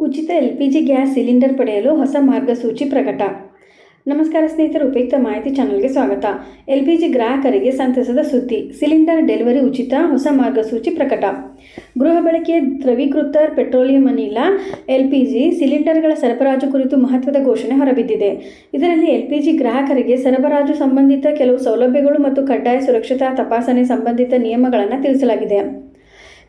ಉಚಿತ LPG gas cylinder ಪಡೆಯಲು ಹೊಸ ಮಾರ್ಗಸೂಚಿ ಪ್ರಕಟ. ನಮಸ್ಕಾರ ಸ್ನೇಹಿತರು, ಉಪಯುಕ್ತ ಮಾಹಿತಿ ಚಾನಲ್ಗೆ ಸ್ವಾಗತ. LPG ಗ್ರಾಹಕರಿಗೆ ಸಂತಸದ ಸುದ್ದಿ. ಸಿಲಿಂಡರ್ ಡೆಲಿವರಿ ಉಚಿತ, ಹೊಸ ಮಾರ್ಗಸೂಚಿ ಪ್ರಕಟ. ಗೃಹ ಬಳಕೆಯ ದ್ರವೀಕೃತ ಪೆಟ್ರೋಲಿಯಂ ಅನಿಲ LPG ಸಿಲಿಂಡರ್ಗಳ ಸರಬರಾಜು ಕುರಿತು ಮಹತ್ವದ ಘೋಷಣೆ ಹೊರಬಿದ್ದಿದೆ. ಇದರಲ್ಲಿ LPG ಗ್ರಾಹಕರಿಗೆ ಸರಬರಾಜು ಸಂಬಂಧಿತ ಕೆಲವು ಸೌಲಭ್ಯಗಳು ಮತ್ತು ಕಡ್ಡಾಯ ಸುರಕ್ಷತಾ ತಪಾಸಣೆ ಸಂಬಂಧಿತ ನಿಯಮಗಳನ್ನು ತಿಳಿಸಲಾಗಿದೆ.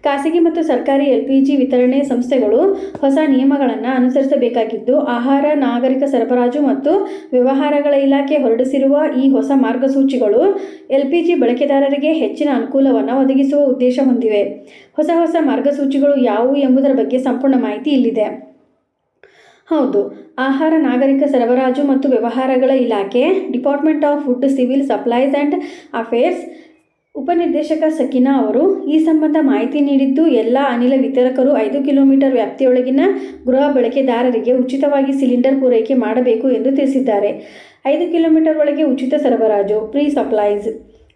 ಖಾಸಗಿ ಮತ್ತು ಸರ್ಕಾರಿ LPG ವಿತರಣೆ ಸಂಸ್ಥೆಗಳು ಹೊಸ ನಿಯಮಗಳನ್ನು ಅನುಸರಿಸಬೇಕಾಗಿದ್ದು, ಆಹಾರ, ನಾಗರಿಕ ಸರಬರಾಜು ಮತ್ತು ವ್ಯವಹಾರಗಳ ಇಲಾಖೆ ಹೊರಡಿಸಿರುವ ಈ ಹೊಸ ಮಾರ್ಗಸೂಚಿಗಳು LPG ಬಳಕೆದಾರರಿಗೆ ಹೆಚ್ಚಿನ ಅನುಕೂಲವನ್ನು ಒದಗಿಸುವ ಉದ್ದೇಶ ಹೊಂದಿವೆ. ಹೊಸ ಮಾರ್ಗಸೂಚಿಗಳು ಯಾವುವು ಎಂಬುದರ ಬಗ್ಗೆ ಸಂಪೂರ್ಣ ಮಾಹಿತಿ ಇಲ್ಲಿದೆ. ಹೌದು, ಆಹಾರ, ನಾಗರಿಕ ಸರಬರಾಜು ಮತ್ತು ವ್ಯವಹಾರಗಳ ಇಲಾಖೆ, department of food, civil supplies and affairs ಉಪನಿರ್ದೇಶಕ ಸಕೀನಾ ಅವರು ಈ ಸಂಬಂಧ ಮಾಹಿತಿ ನೀಡಿದ್ದು, ಎಲ್ಲ ಅನಿಲ ವಿತರಕರು 5 ಕಿಲೋಮೀಟರ್ ವ್ಯಾಪ್ತಿಯೊಳಗಿನ ಗೃಹ ಬಳಕೆದಾರರಿಗೆ ಉಚಿತವಾಗಿ ಸಿಲಿಂಡರ್ ಪೂರೈಕೆ ಮಾಡಬೇಕು ಎಂದು ತಿಳಿಸಿದ್ದಾರೆ. 5 ಕಿಲೋಮೀಟರ್ ಒಳಗೆ ಉಚಿತ ಸರಬರಾಜು, ಪ್ರೀ ಸಪ್ಲೈಸ್.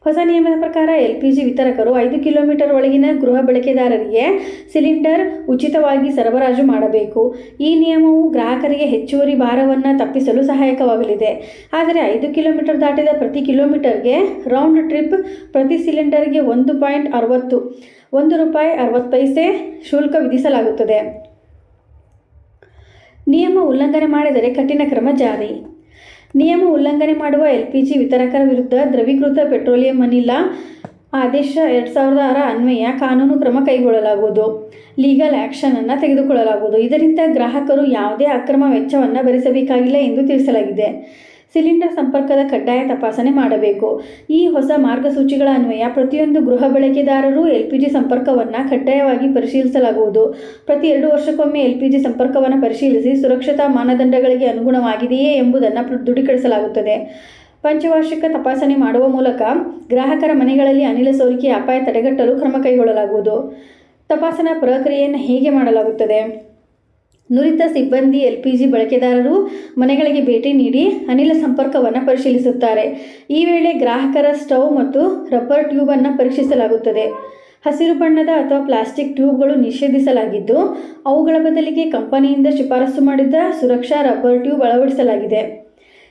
ಹೊಸ ನಿಯಮದ ಪ್ರಕಾರ LPG ವಿತರಕರು 5 ಕಿಲೋಮೀಟರ್ ಒಳಗಿನ ಗೃಹ ಬಳಕೆದಾರರಿಗೆ ಸಿಲಿಂಡರ್ ಉಚಿತವಾಗಿ ಸರಬರಾಜು ಮಾಡಬೇಕು. ಈ ನಿಯಮವು ಗ್ರಾಹಕರಿಗೆ ಹೆಚ್ಚುವರಿ ಭಾರವನ್ನು ತಪ್ಪಿಸಲು ಸಹಾಯಕವಾಗಲಿದೆ. ಆದರೆ 5 ಕಿಲೋಮೀಟರ್ ದಾಟಿದ ಪ್ರತಿ ಕಿಲೋಮೀಟರ್ಗೆ ರೌಂಡ್ ಟ್ರಿಪ್ ಪ್ರತಿ ಸಿಲಿಂಡರ್ಗೆ ₹1.60 ಶುಲ್ಕ ವಿಧಿಸಲಾಗುತ್ತದೆ. ನಿಯಮ ಉಲ್ಲಂಘನೆ ಮಾಡಿದರೆ ಕಠಿಣ ಕ್ರಮ ಜಾರಿ. ನಿಯಮ ಉಲ್ಲಂಘನೆ ಮಾಡುವ LPG ವಿತರಕರ ವಿರುದ್ಧ ದ್ರವೀಕೃತ ಪೆಟ್ರೋಲಿಯಂ ಅನಿಲ ಆದೇಶ 2006 ಅನ್ವಯ ಕಾನೂನು ಕ್ರಮ ಕೈಗೊಳ್ಳಲಾಗುವುದು. ಲೀಗಲ್ ಆ್ಯಕ್ಷನ್ ಅನ್ನು ತೆಗೆದುಕೊಳ್ಳಲಾಗುವುದು. ಇದರಿಂದ ಗ್ರಾಹಕರು ಯಾವುದೇ ಅಕ್ರಮ ವೆಚ್ಚವನ್ನು ಭರಿಸಬೇಕಾಗಿಲ್ಲ ಎಂದು ತಿಳಿಸಲಾಗಿದೆ. ಸಿಲಿಂಡರ್ ಸಂಪರ್ಕದ ಕಡ್ಡಾಯ ತಪಾಸಣೆ ಮಾಡಬೇಕು. ಈ ಹೊಸ ಮಾರ್ಗಸೂಚಿಗಳ ಅನ್ವಯ ಪ್ರತಿಯೊಂದು ಗೃಹ ಬಳಕೆದಾರರು LPG ಸಂಪರ್ಕವನ್ನು ಕಡ್ಡಾಯವಾಗಿ ಪರಿಶೀಲಿಸಲಾಗುವುದು. ಪ್ರತಿ 2 ವರ್ಷಕ್ಕೊಮ್ಮೆ LPG ಸಂಪರ್ಕವನ್ನು ಪರಿಶೀಲಿಸಿ ಸುರಕ್ಷತಾ ಮಾನದಂಡಗಳಿಗೆ ಅನುಗುಣವಾಗಿದೆಯೇ ಎಂಬುದನ್ನು ದೃಢೀಕರಿಸಲಾಗುತ್ತದೆ. ಪಂಚವಾರ್ಷಿಕ ತಪಾಸಣೆ ಮಾಡುವ ಮೂಲಕ ಗ್ರಾಹಕರ ಮನೆಗಳಲ್ಲಿ ಅನಿಲ ಸೋರಿಕೆಯ ಅಪಾಯ ತಡೆಗಟ್ಟಲು ಕ್ರಮ ಕೈಗೊಳ್ಳಲಾಗುವುದು. ತಪಾಸಣಾ ಪ್ರಕ್ರಿಯೆಯನ್ನು ಹೇಗೆ ಮಾಡಲಾಗುತ್ತದೆ? ನುರಿತ ಸಿಬ್ಬಂದಿ LPG ಬಳಕೆದಾರರು ಮನೆಗಳಿಗೆ ಭೇಟಿ ನೀಡಿ ಅನಿಲ ಸಂಪರ್ಕವನ್ನು ಪರಿಶೀಲಿಸುತ್ತಾರೆ. ಈ ವೇಳೆ ಗ್ರಾಹಕರ ಸ್ಟವ್ ಮತ್ತು ರಬ್ಬರ್ ಟ್ಯೂಬ್ ಅನ್ನು ಪರೀಕ್ಷಿಸಲಾಗುತ್ತದೆ. ಹಸಿರು ಬಣ್ಣದ ಅಥವಾ ಪ್ಲಾಸ್ಟಿಕ್ ಟ್ಯೂಬ್ಗಳು ನಿಷೇಧಿಸಲಾಗಿದ್ದು, ಅವುಗಳ ಬದಲಿಗೆ ಕಂಪನಿಯಿಂದ ಶಿಫಾರಸು ಮಾಡಿದ ಸುರಕ್ಷಾ ರಬ್ಬರ್ ಟ್ಯೂಬ್ ಅಳವಡಿಸಲಾಗಿದೆ.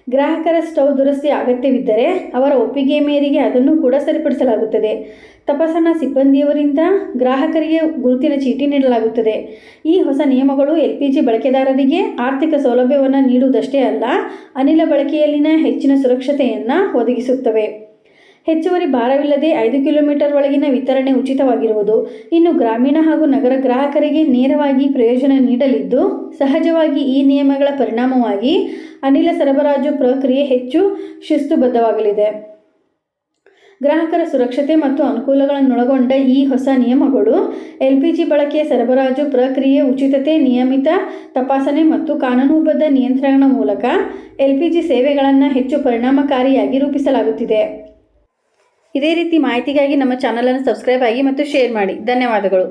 ಗ್ರಾಹಕರ ಸ್ಟವ್ ದುರಸ್ತಿ ಅಗತ್ಯವಿದ್ದರೆ ಅವರ ಒಪ್ಪಿಗೆ ಮೇರೆಗೆ ಅದನ್ನು ಕೂಡ ಸರಿಪಡಿಸಲಾಗುತ್ತದೆ. ತಪಾಸಣಾ ಸಿಬ್ಬಂದಿಯವರಿಂದ ಗ್ರಾಹಕರಿಗೆ ಗುರುತಿನ ಚೀಟಿ ನೀಡಲಾಗುತ್ತದೆ. ಈ ಹೊಸ ನಿಯಮಗಳು LPG ಬಳಕೆದಾರರಿಗೆ ಆರ್ಥಿಕ ಸೌಲಭ್ಯವನ್ನು ನೀಡುವುದಷ್ಟೇ ಅಲ್ಲ, ಅನಿಲ ಬಳಕೆಯಲ್ಲಿನ ಹೆಚ್ಚಿನ ಸುರಕ್ಷತೆಯನ್ನು ಒದಗಿಸುತ್ತವೆ. ಹೆಚ್ಚುವರಿ ಭಾರವಿಲ್ಲದೆ 5 ಕಿಲೋಮೀಟರ್ ಒಳಗಿನ ವಿತರಣೆ ಉಚಿತವಾಗಿರುವುದು. ಇನ್ನು ಗ್ರಾಮೀಣ ಹಾಗೂ ನಗರ ಗ್ರಾಹಕರಿಗೆ ನೇರವಾಗಿ ಪ್ರಯೋಜನ ನೀಡಲಿದ್ದು, ಸಹಜವಾಗಿ ಈ ನಿಯಮಗಳ ಪರಿಣಾಮವಾಗಿ ಅನಿಲ ಸರಬರಾಜು ಪ್ರಕ್ರಿಯೆ ಹೆಚ್ಚು ಶಿಸ್ತುಬದ್ಧವಾಗಲಿದೆ. ಗ್ರಾಹಕರ ಸುರಕ್ಷತೆ ಮತ್ತು ಅನುಕೂಲಗಳನ್ನೊಳಗೊಂಡ ಈ ಹೊಸ ನಿಯಮಗಳು LPG ಬಳಕೆಯ ಸರಬರಾಜು ಪ್ರಕ್ರಿಯೆ ಉಚಿತತೆ, ನಿಯಮಿತ ತಪಾಸಣೆ ಮತ್ತು ಕಾನೂನುಬದ್ಧ ನಿಯಂತ್ರಣ ಮೂಲಕ LPG ಸೇವೆಗಳನ್ನು ಹೆಚ್ಚು ಪರಿಣಾಮಕಾರಿಯಾಗಿ ರೂಪಿಸಲಾಗುತ್ತಿದೆ. ಇದೇ ರೀತಿ ಮಾಹಿತಿಗಾಗಿ ನಮ್ಮ ಚಾನಲನ್ನು ಸಬ್ಸ್ಕ್ರೈಬ್ ಆಗಿ ಮತ್ತು ಶೇರ್ ಮಾಡಿ. ಧನ್ಯವಾದಗಳು.